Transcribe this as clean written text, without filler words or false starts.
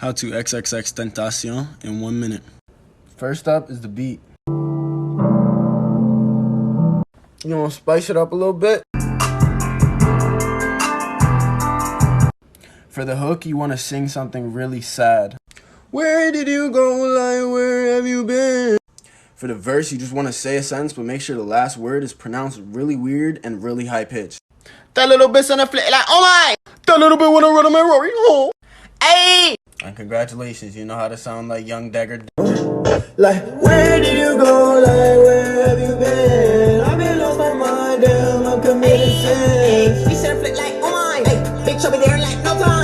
How to XXX Tentacion in 1 minute. First up is the beat. You want to spice it up a little bit? For the hook, you want to sing something really sad. Where did you go, like, where have you been? For the verse, you just want to say a sentence, but make sure the last word is pronounced really weird and really high pitched. That little bit's on the flip like, oh my! That little bit when I run on my Rory, oh! Hey! And congratulations, you know how to sound like Young Dagger. Like, where did you go? Like, where have you been? I've been lost my mind, damn, I'm committed sin. He said flip like, oh my! Hey, bitch, I'll be there like no time!